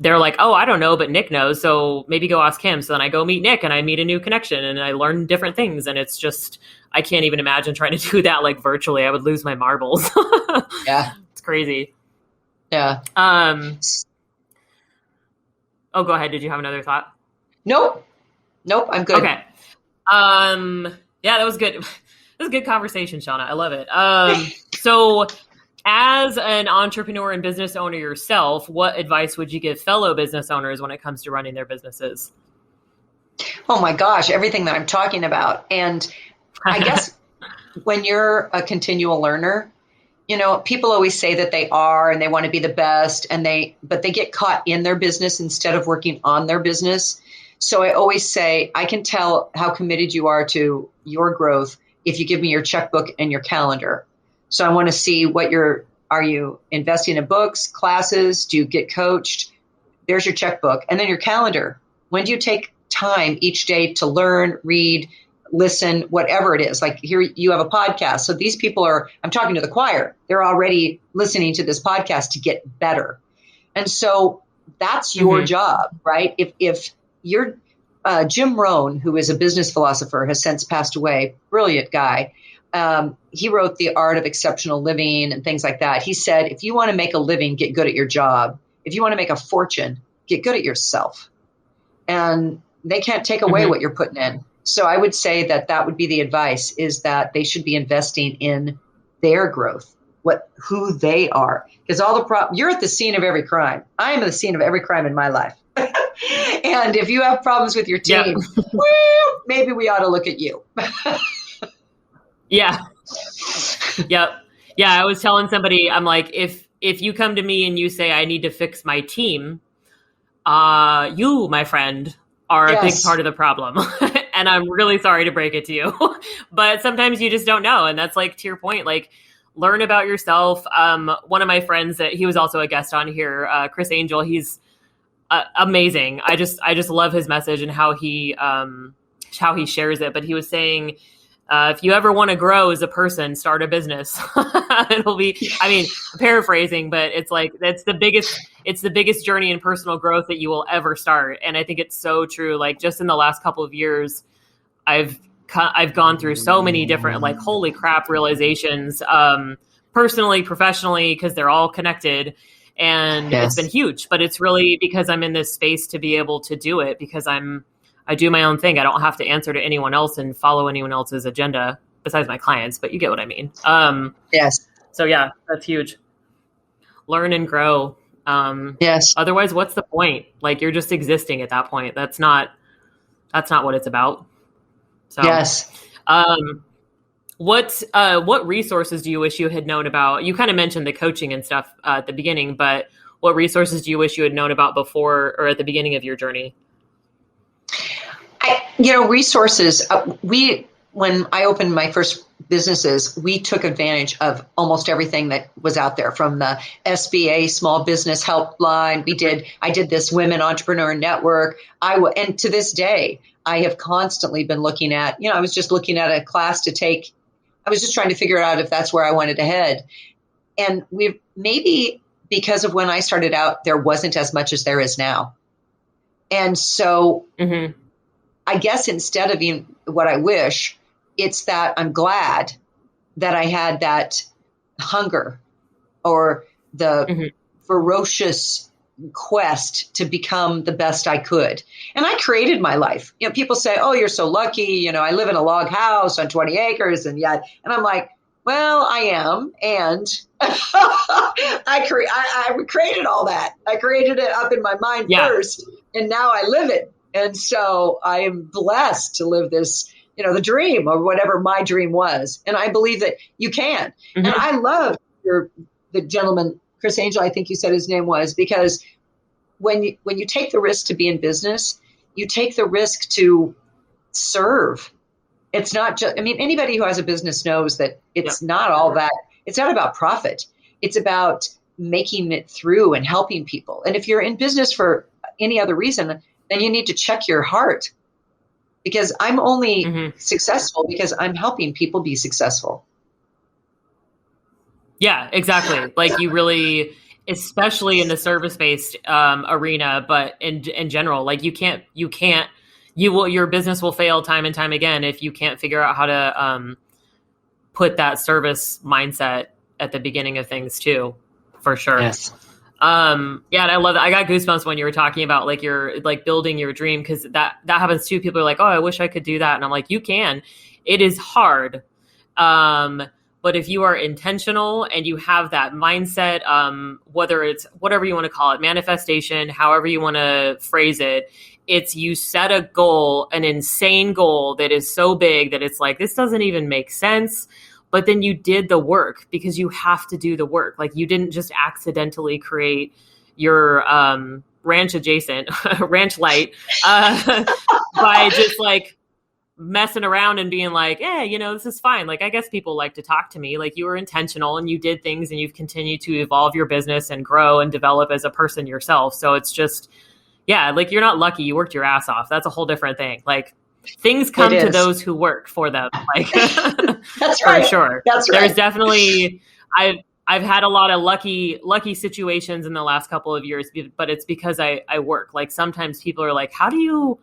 they're like, oh, I don't know, but Nick knows. So maybe go ask him. So then I go meet Nick and I meet a new connection and I learn different things. And it's just, I can't even imagine trying to do that like virtually. I would lose my marbles. Yeah. It's crazy. Yeah. Oh, go ahead. Did you have another thought? Nope. I'm good. Okay. Yeah, that was good. It was a good conversation, Shawna. I love it. So as an entrepreneur and business owner yourself, what advice would you give fellow business owners when it comes to running their businesses? Oh my gosh, everything that I'm talking about. And I guess when you're a continual learner, people always say that they are and they want to be the best, but they get caught in their business instead of working on their business. So I always say, I can tell how committed you are to your growth if you give me your checkbook and your calendar. So I want to see are you investing in books, classes? Do you get coached? There's your checkbook. And then your calendar. When do you take time each day to learn, read, listen, whatever it is? Like here you have a podcast. So these people I'm talking to the choir. They're already listening to this podcast to get better. And so that's your job, right? If you're Jim Rohn, who is a business philosopher, has since passed away, brilliant guy. He wrote The Art of Exceptional Living and things like that. He said, if you want to make a living, get good at your job. If you want to make a fortune, get good at yourself. And they can't take away what you're putting in. So I would say that would be the advice, is that they should be investing in their growth, who they are. Because you're at the scene of every crime. I am at the scene of every crime in my life. And if you have problems with your team, well, maybe we ought to look at you. Yeah. Yep. Yeah. I was telling somebody, I'm like, if you come to me and you say, I need to fix my team, you, my friend, are a big part of the problem. And I'm really sorry to break it to you, but sometimes you just don't know. And that's like, to your point, like learn about yourself. One of my friends that he was also a guest on here, Chris Angel, he's amazing. I just love his message and how he shares it. But he was saying, if you ever want to grow as a person, start a business. It'll be, I'm paraphrasing, but it's like, it's the biggest journey in personal growth that you will ever start. And I think it's so true. Like just in the last couple of years, I've gone through so many different, like, holy crap realizations, personally, professionally, because they're all connected. And it's been huge, but it's really because I'm in this space to be able to do it because I do my own thing. I don't have to answer to anyone else and follow anyone else's agenda besides my clients, but you get what I mean. Yes. So yeah, that's huge. Learn and grow. Yes. Otherwise, what's the point? Like you're just existing at that point. That's not what it's about. So yes. What resources do you wish you had known about? You kind of mentioned the coaching and stuff at the beginning, but what resources do you wish you had known about before or at the beginning of your journey? Resources. When I opened my first businesses, we took advantage of almost everything that was out there from the SBA Small Business Helpline. I did this Women Entrepreneur Network. And to this day, I have constantly been looking at, I was just looking at a class to take. I was just trying to figure out if that's where I wanted to head. And maybe because of when I started out, there wasn't as much as there is now. And so I guess instead of what I wish, it's that I'm glad that I had that hunger or the ferocious quest to become the best I could. And I created my life. People say, oh, you're so lucky. I live in a log house on 20 acres and I'm like, well, I am. And I created all that. I created it up in my mind first, and now I live it. And so I am blessed to live this, the dream or whatever my dream was. And I believe that you can. And I love the gentleman, Chris Angel, I think you said his name was, because when you take the risk to be in business, you take the risk to serve. It's not just, anybody who has a business knows that it's not all that. It's not about profit. It's about making it through and helping people. And if you're in business for any other reason, then you need to check your heart, because I'm only successful because I'm helping people be successful. Yeah, exactly. Like you really, especially in the service-based arena, but in general, like your business will fail time and time again if you can't figure out how to put that service mindset at the beginning of things too, for sure. Yes. And I love that. I got goosebumps when you were talking about like you're like building your dream, because that happens too. People are like, oh, I wish I could do that. And I'm like, you can. It is hard. But if you are intentional and you have that mindset, whether it's whatever you want to call it, manifestation, however you want to phrase it, it's you set a goal, an insane goal that is so big that it's like, this doesn't even make sense. But then you did the work because you have to do the work. Like you didn't just accidentally create your ranch light by just like messing around and being like, this is fine. Like, I guess people like to talk to me. Like you were intentional and you did things and you've continued to evolve your business and grow and develop as a person yourself. So it's just, like you're not lucky. You worked your ass off. That's a whole different thing. Like things come to those who work for them. Like that's right. For sure. That's right. There's definitely, I've had a lot of lucky situations in the last couple of years, but it's because I work. Like sometimes people are like, how do you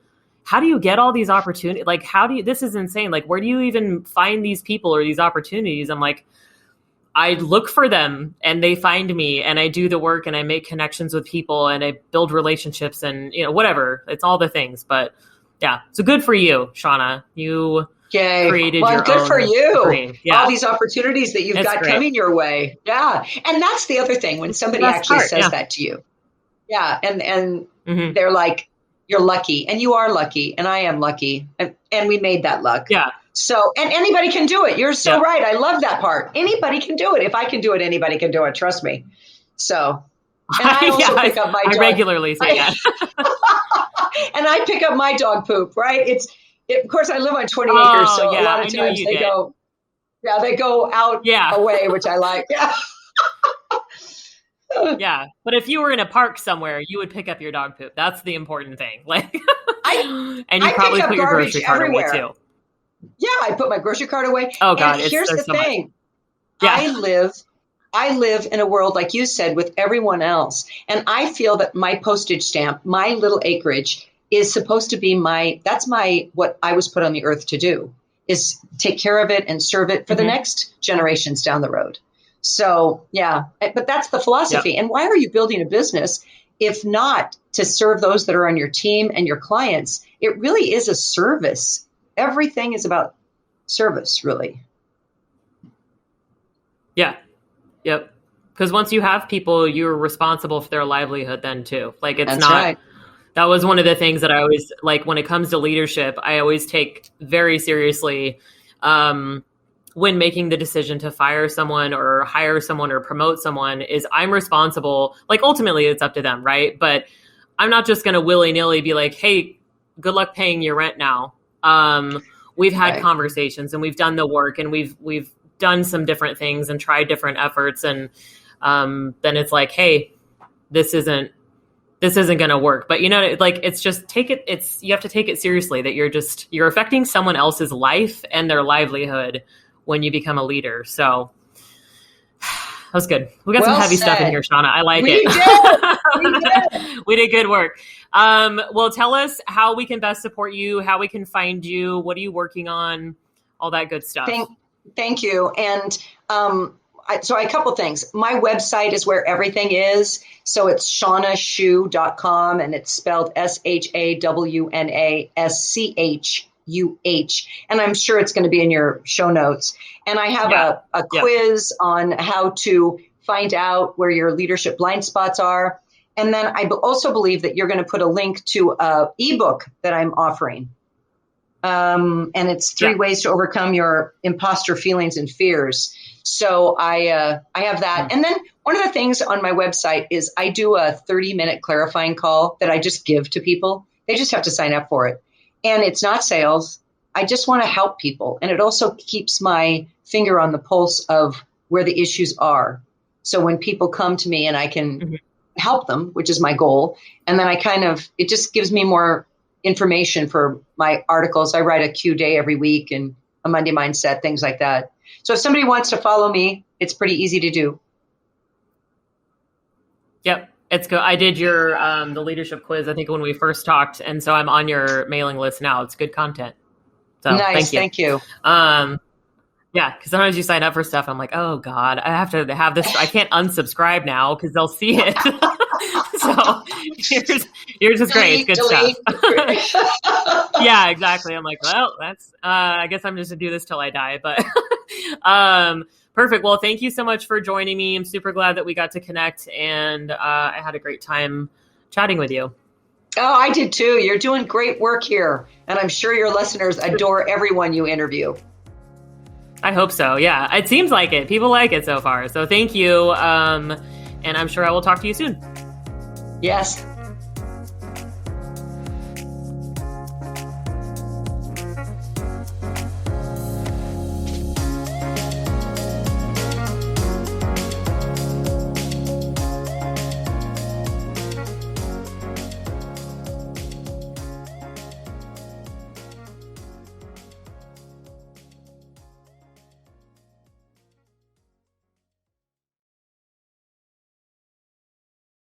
get all these opportunities? Like, this is insane. Like, where do you even find these people or these opportunities? I'm like, I look for them and they find me, and I do the work and I make connections with people and I build relationships and, whatever. It's all the things, but yeah. So good for you, Shawna. You created your own good for you. dream. Yeah. All these opportunities that you've got coming your way. Yeah. And that's the other thing when somebody actually says that to you. Yeah. And they're like, you're lucky, and you are lucky, and I am lucky. And we made that luck. Yeah. So, and anybody can do it. You're so right. I love that part. Anybody can do it. If I can do it, anybody can do it. Trust me. So, and I also pick up my dog. I regularly say that. And I pick up my dog poop, right? Of course, I live on 20 acres, so a lot of times they go out away, which I like. Yeah. Yeah, but if you were in a park somewhere, you would pick up your dog poop. That's the important thing. Like, and you probably put your grocery cart away too. Yeah, I put my grocery cart away. Oh God, here's the thing. I live in a world, like you said, with everyone else. And I feel that my postage stamp, my little acreage, is supposed to be what I was put on the earth to do, is take care of it and serve it for the next generations down the road. So yeah, but that's the philosophy. Yep. And why are you building a business if not to serve those that are on your team and your clients? It really is a service. Everything is about service, really. Yeah. Yep. Because once you have people, you're responsible for their livelihood then too. Like it's That's not, right. that was one of the things that I always like when it comes to leadership, I always take very seriously when making the decision to fire someone or hire someone or promote someone is I'm responsible. Like ultimately it's up to them, right? But I'm not just going to willy-nilly be like, hey, good luck paying your rent now. We've had Right. conversations and we've done the work and we've done some different things and tried different efforts. And then it's like, hey, this isn't going to work. But like, it's just you have to take it seriously that you're affecting someone else's life and their livelihood when you become a leader. So that was good. We got some heavy stuff in here, Shawna. I like it. We did. We did good work. Well, tell us how we can best support you, how we can find you. What are you working on? All that good stuff. Thank you. And so a couple things. My website is where everything is. So it's shawnaschuh.com and it's spelled SHAWNASCHUH. And I'm sure it's going to be in your show notes. And I have a quiz on how to find out where your leadership blind spots are. And then I also believe that you're going to put a link to an ebook that I'm offering. And it's 3 ways to overcome your imposter feelings and fears. So I have that. And then one of the things on my website is I do a 30-minute clarifying call that I just give to people. They just have to sign up for it. And it's not sales. I just want to help people. And it also keeps my finger on the pulse of where the issues are. So when people come to me and I can help them, which is my goal, and then it just gives me more information for my articles. I write a Q day every week and a Monday mindset, things like that. So if somebody wants to follow me, it's pretty easy to do. Yep. It's good. I did your the leadership quiz, I think, when we first talked. And so I'm on your mailing list now. It's good content. So nice. Thank you. Yeah, because sometimes you sign up for stuff. I'm like, oh God, I have to have this. I can't unsubscribe now because they'll see it. So yours is great. It's good stuff. Yeah, exactly. I'm like, well, that's. I guess I'm just gonna do this till I die. But perfect. Well, thank you so much for joining me. I'm super glad that we got to connect, and I had a great time chatting with you. Oh, I did too. You're doing great work here, and I'm sure your listeners adore everyone you interview. I hope so. Yeah, it seems like it. People like it so far. So thank you. And I'm sure I will talk to you soon. Yes.